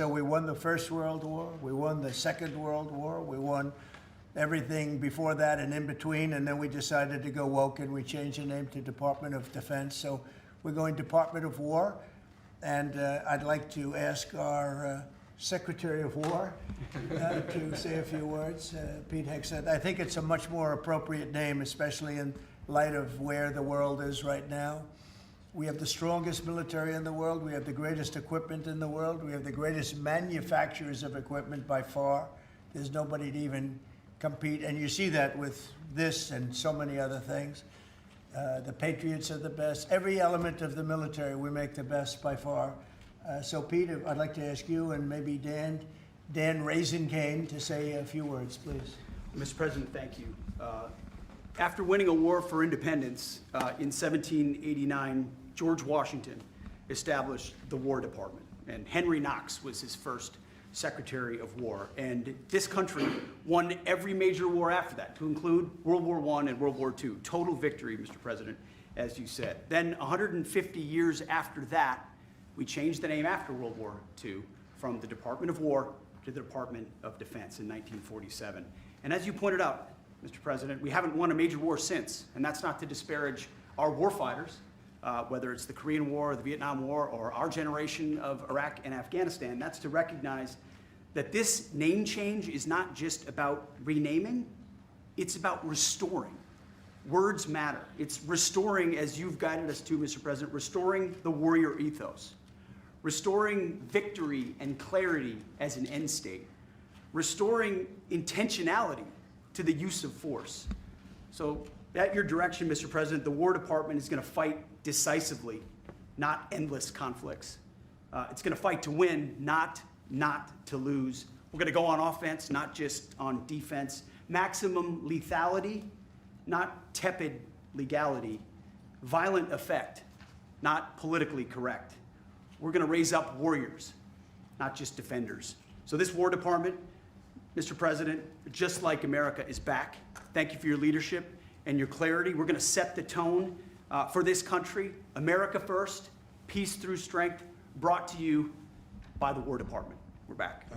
So we won the First World War, we won the Second World War, we won everything before that and in between, and then we decided to go woke and we changed the name to Department of Defense. So we're going Department of War, and I'd like to ask our Secretary of War to say a few words. Pete Hegseth. I think it's a much more appropriate name, especially in light of where the world is right now. We have the strongest military in the world. We have the greatest equipment in the world. We have the greatest manufacturers of equipment by far. There's nobody to even compete. And you see that with this and so many other things. The Patriots are the best. Every element of the military, we make the best by far. So Pete, I'd like to ask you and maybe Dan Raisin-Kane to say a few words, please. Mr. President, thank you. After winning a war for independence in 1789, George Washington established the War Department, and Henry Knox was his first Secretary of War. And this country won every major war after that, to include World War I and World War II. Total victory, Mr. President, as you said. Then 150 years after that, we changed the name after World War II from the Department of War to the Department of Defense in 1947. And as you pointed out, Mr. President, we haven't won a major war since, and that's not to disparage our warfighters, whether it's the Korean War, or the Vietnam War, or our generation of Iraq and Afghanistan. That's to recognize that this name change is not just about renaming, it's about restoring. Words matter. It's restoring, as you've guided us to, Mr. President, restoring the warrior ethos, restoring victory and clarity as an end state, restoring intentionality to the use of force. So at your direction, Mr. President, the War Department is going to fight decisively, not endless conflicts. It's going to fight to win, not to lose. We're going to go on offense, not just on defense. Maximum lethality, not tepid legality. Violent effect, not politically correct. We're going to raise up warriors, not just defenders. So this War Department, Mr. President, just like America, is back. Thank you for your leadership and your clarity. We're going to set the tone for this country. America first, peace through strength, brought to you by the War Department. We're back.